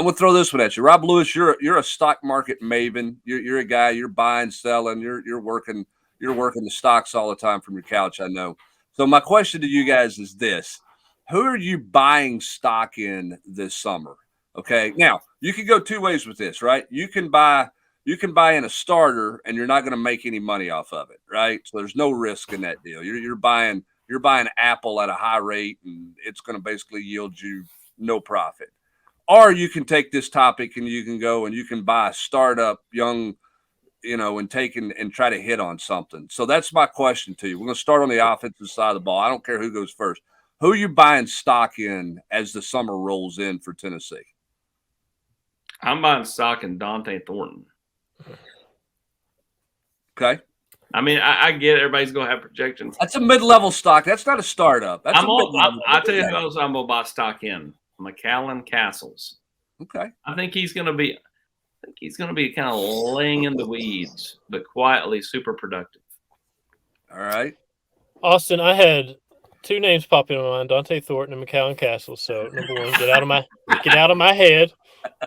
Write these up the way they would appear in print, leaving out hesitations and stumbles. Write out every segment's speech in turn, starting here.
I'm gonna throw this one at you, Rob Lewis. You're a stock market maven. You're a guy. You're buying, selling. You're working. You're working the stocks all the time from your couch. I know. So my question to you guys is this: who are you buying stock in this summer? Okay. Now you can go two ways with this, right? You can buy in a starter, and you're not going to make any money off of it, right? So there's no risk in that deal. You're buying Apple at a high rate, and it's going to basically yield you no profit. Or you can take this topic and you can go and you can buy a startup young, and and try to hit on something. So that's my question to you. We're going to start on the offensive side of the ball. I don't care who goes first. Who are you buying stock in as the summer rolls in for Tennessee? I'm buying stock in Dante Thornton. Okay. I mean, I get it. Everybody's going to have projections. That's a mid-level stock. That's not a startup. That's I'll tell you who else I'm going to buy stock in. McAllen Castles. Okay. I think he's going to be kind of laying in the weeds, but quietly super productive. All right. Austin, I had two names pop in my mind: Dante Thornton and McAllen Castles. So number one, get out of my head.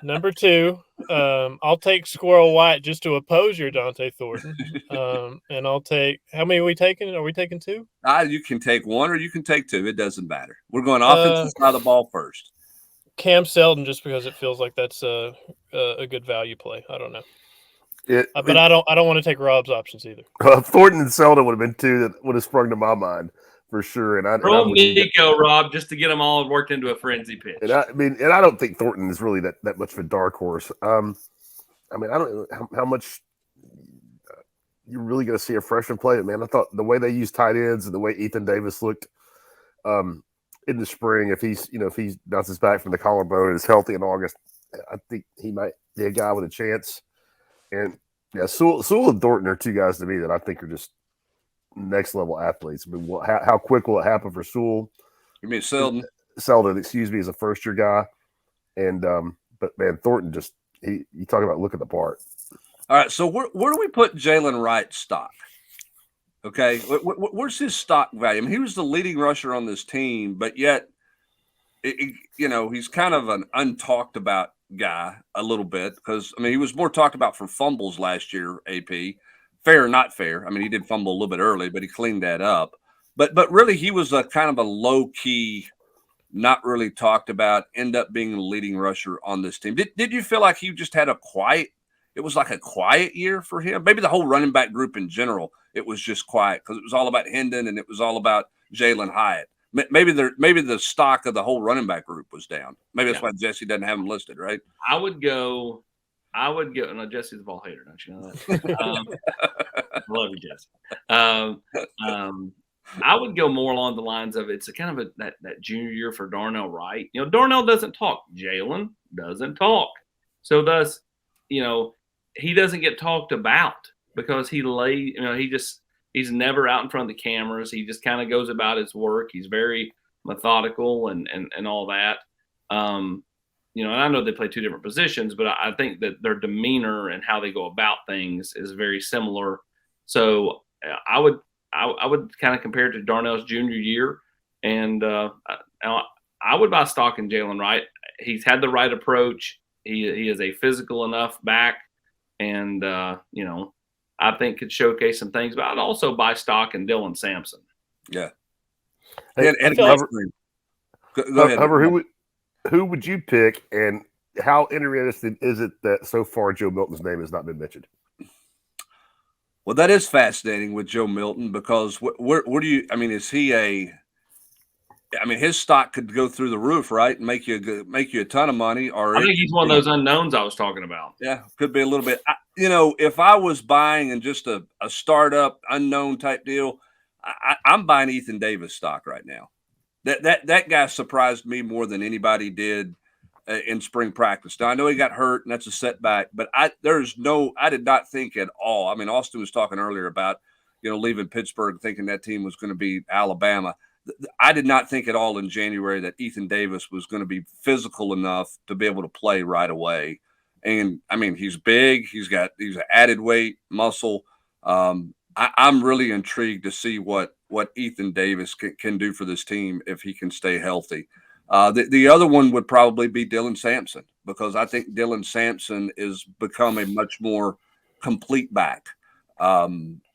Number two, I'll take Squirrel White just to oppose your Dante Thornton. And I'll take, how many are we taking? Are we taking two? You can take one or you can take two. It doesn't matter. We're going offensive side of the ball first. Cam Selden, just because it feels like that's a good value play. I don't know. But I don't want to take Rob's options either. Thornton and Selden would have been two that would have sprung to my mind for sure. And Throw Nico, Rob, just to get them all worked into a frenzy pitch. And I don't think Thornton is really that much of a dark horse. I don't know how much you're really going to see a freshman play. Man, I thought the way they used tight ends and the way Ethan Davis looked in the spring, if he bounces back from the collarbone and is healthy in August, I think he might be a guy with a chance. And yeah, Sewell and Thornton are two guys to me that I think are just next level athletes. I mean, how quick will it happen for Sewell? You mean Selden? Selden, excuse me, is a first year guy. And but man, Thornton you talk about looking the part. All right, so where do we put Jalen Wright's stock? Okay, where's his stock value? I mean, he was the leading rusher on this team, but yet, he's kind of an untalked about guy a little bit because, I mean, he was more talked about for fumbles last year, AP. Fair or not fair. I mean, he did fumble a little bit early, but he cleaned that up. But really, he was a kind of a low-key, not really talked about, end up being the leading rusher on this team. Did you feel like he just had it was like a quiet year for him? Maybe the whole running back group in general, it was just quiet because it was all about Hendon and it was all about Jalen Hyatt. Maybe the stock of the whole running back group was down. Maybe that's why Jesse doesn't have him listed, right? I would go. No, Jesse's a ball hater, don't you know that? Love you, Jesse. I would go more along the lines of it's a kind of that junior year for Darnell Wright. Darnell doesn't talk. Jalen doesn't talk. So thus, he doesn't get talked about because he's never out in front of the cameras. He just kind of goes about his work. He's very methodical and all that. And I know they play two different positions, but I think that their demeanor and how they go about things is very similar. So I would kind of compare it to Darnell's junior year, and I would buy stock in Jalen Wright. He's had the right approach. He is a physical enough back, and I think could showcase some things. But I'd also buy stock in Dylan Sampson. Yeah. Hey, and go ahead. Hubbard, who would you pick, and how interesting is it that so far Joe Milton's name has not been mentioned? Well, that is fascinating with Joe Milton because where do you? I mean, is he his stock could go through the roof, right, and make you a ton of money. Or I think he's one of those unknowns I was talking about. Yeah, could be a little bit. If I was buying in just a startup unknown type deal, I'm buying Ethan Davis stock right now. That guy surprised me more than anybody did in spring practice. Now I know he got hurt and that's a setback, but I did not think at all. I mean, Austin was talking earlier about leaving Pittsburgh thinking that team was going to be Alabama. I did not think at all in January that Ethan Davis was going to be physical enough to be able to play right away. And I mean, he's big. He's an added weight, muscle. I'm really intrigued to see what Ethan Davis can do for this team if he can stay healthy. The other one would probably be Dylan Sampson, because I think Dylan Sampson is become a much more complete back,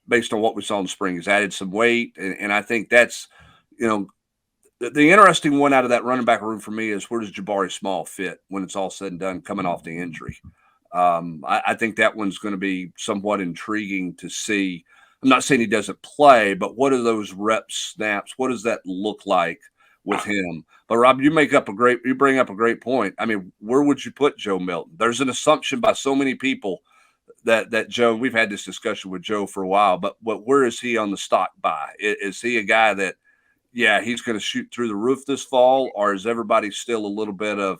based on what we saw in the spring. He's added some weight, and I think that's, the interesting one out of that running back room for me is, where does Jabari Small fit when it's all said and done coming off the injury? I think that one's going to be somewhat intriguing to see. I'm not saying he doesn't play, but what are those rep snaps? What does that look like with him? But Rob, you bring up a great point. I mean, where would you put Joe Milton? There's an assumption by so many people that Joe, we've had this discussion with Joe for a while, but where is he on the stock buy? Is he a guy that, yeah, he's going to shoot through the roof this fall, or is everybody still a little bit of,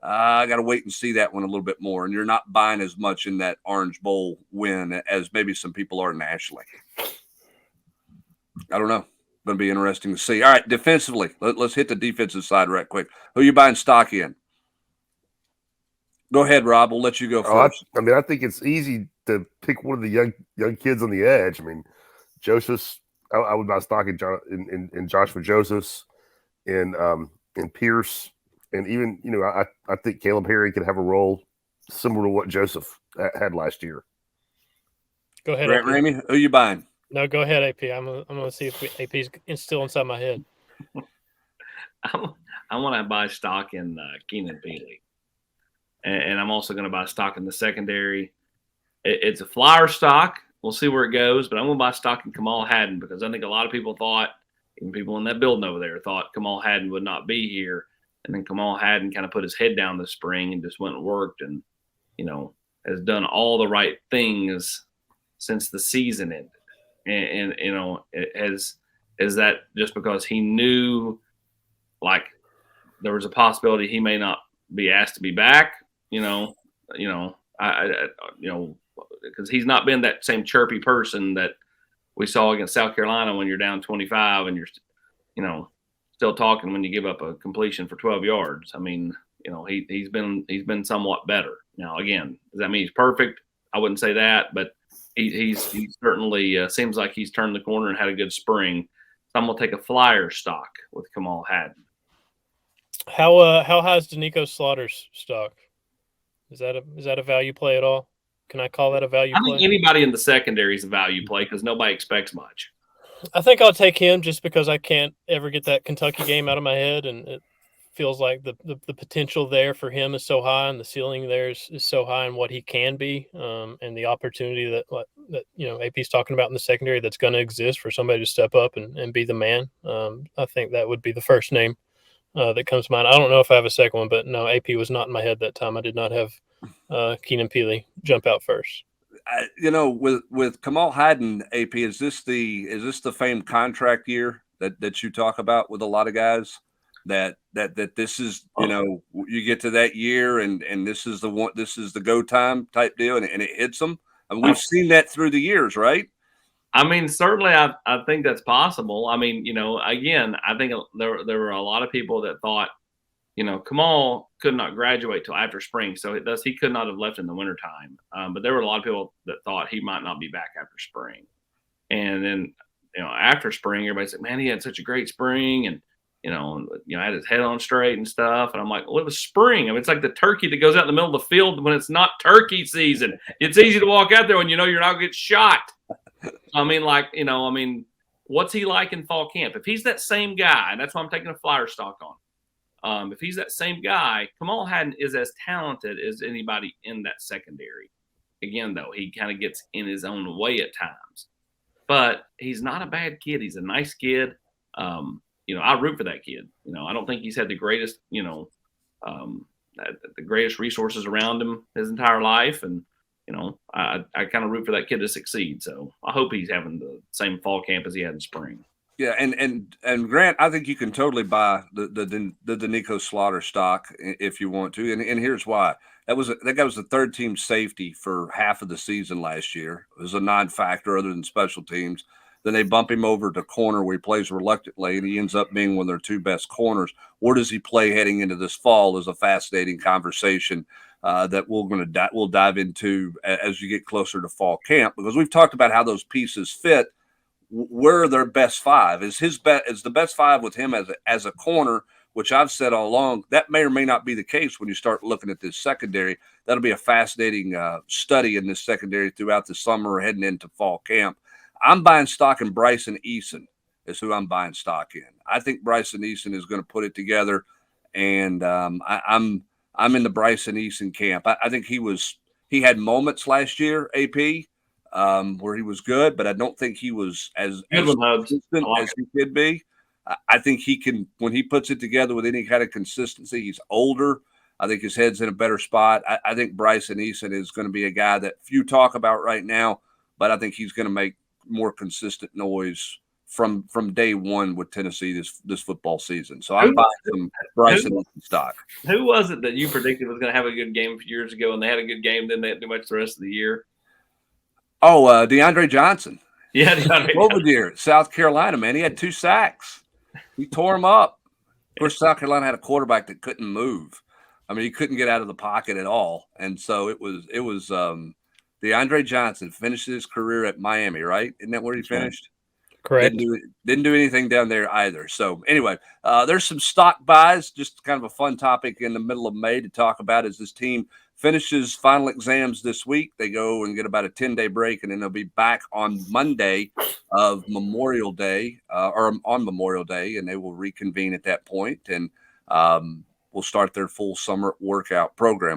I got to wait and see that one a little bit more, and you're not buying as much in that Orange Bowl win as maybe some people are nationally? I don't know. Going to be interesting to see. All right, defensively, let's hit the defensive side right quick. Who are you buying stock in? Go ahead, Rob. We'll let you go first. I think it's easy to pick one of the young kids on the edge. I mean, Joseph's. I would buy stock in Joshua Josephs, in Pierce, and even I think Caleb Harry could have a role similar to what Joseph had last year. Go ahead, Grant Ramey. Who are you buying? No, go ahead, AP. I'm gonna see if AP's still inside my head. I want to buy stock in Keenan Peely, and I'm also going to buy stock in the secondary. It's a flyer stock. We'll see where it goes, but I'm going to buy stock in Kamal Hadden, because I think a lot of people thought, even people in that building over there, thought Kamal Hadden would not be here. And then Kamal Hadden kind of put his head down this spring and just went and worked, and, has done all the right things since the season ended. And is that just because he knew, like, there was a possibility he may not be asked to be back, because he's not been that same chirpy person that we saw against South Carolina when you're down 25 and you're, still talking when you give up a completion for 12 yards. I mean, he's been somewhat better. Now, again, does that mean he's perfect? I wouldn't say that, but he certainly seems like he's turned the corner and had a good spring. So I'm going to take a flyer stock with Kamal Hadden. How high is Danico Slaughter's stock? Is that a value play at all? Can I call that a value play? I think anybody in the secondary is a value play, because nobody expects much. I think I'll take him just because I can't ever get that Kentucky game out of my head, and it feels like the potential there for him is so high, and the ceiling there is so high, and what he can be, and the opportunity that AP's talking about in the secondary that's going to exist for somebody to step up and be the man. I think that would be the first name that comes to mind. I don't know if I have a second one, but no, AP was not in my head that time. I did not have Keenan Peely jump out first. With Kamal Hadden, AP, is this the famed contract year that you talk about with a lot of guys? That this is, you get to that year and this is the go time type deal, and it hits them. I mean, we've seen that through the years, right? I mean, certainly I think that's possible. I mean, again, I think there were a lot of people that thought, Kamal could not graduate till after spring, so he could not have left in the wintertime. But there were a lot of people that thought he might not be back after spring. And then, after spring, everybody said, man, he had such a great spring, and had his head on straight and stuff. And I'm like, well, it was spring. I mean, it's like the turkey that goes out in the middle of the field when it's not turkey season. It's easy to walk out there when you're not going to get shot. I mean, what's he like in fall camp? If he's that same guy, and that's why I'm taking a flyer stock on. If he's that same guy, Kamal Hadden is as talented as anybody in that secondary. Again, though, he kind of gets in his own way at times. But he's not a bad kid. He's a nice kid. I root for that kid. I don't think he's had the greatest, the greatest resources around him his entire life. And, I kind of root for that kid to succeed. So I hope he's having the same fall camp as he had in spring. Yeah, and Grant, I think you can totally buy the Danico Slaughter stock if you want to, and here's why. That guy was the third team safety for half of the season last year. It was a non-factor other than special teams. Then they bump him over to corner where he plays reluctantly, and he ends up being one of their two best corners. Where does he play heading into this fall is a fascinating conversation that we'll dive into as you get closer to fall camp, because we've talked about how those pieces fit. Where are their best five? Is the best five with him as a corner, which I've said all along, that may or may not be the case when you start looking at this secondary. That'll be a fascinating study in this secondary throughout the summer heading into fall camp. I'm buying stock in Bryson Eason is who I'm buying stock in. I think Bryson Eason is going to put it together, and I'm in the Bryson Eason camp. I think he had moments last year, AP, where he was good, but I don't think he was as consistent as he could be. I think he can, when he puts it together with any kind of consistency, he's older. I think his head's in a better spot. I think Bryson Eason is going to be a guy that few talk about right now, but I think he's going to make more consistent noise from day one with Tennessee this football season. So I'm buying some Bryson Eason stock. Who was it that you predicted was going to have a good game years ago, and they had a good game, then they didn't do much the rest of the year? Oh, DeAndre Johnson. Yeah, DeAndre Johnson. South Carolina, man. He had 2 sacks. He tore him up. Of course, South Carolina had a quarterback that couldn't move. I mean, he couldn't get out of the pocket at all. And so it was DeAndre Johnson finished his career at Miami, right? Isn't that where he finished? Correct. Didn't do anything down there either. So anyway, there's some stock buys, just kind of a fun topic in the middle of May to talk about as this team finishes final exams this week. They go and get about a 10-day break, and then they'll be back on Monday of Memorial Day, or on Memorial Day, and they will reconvene at that point, and we'll start their full summer workout program.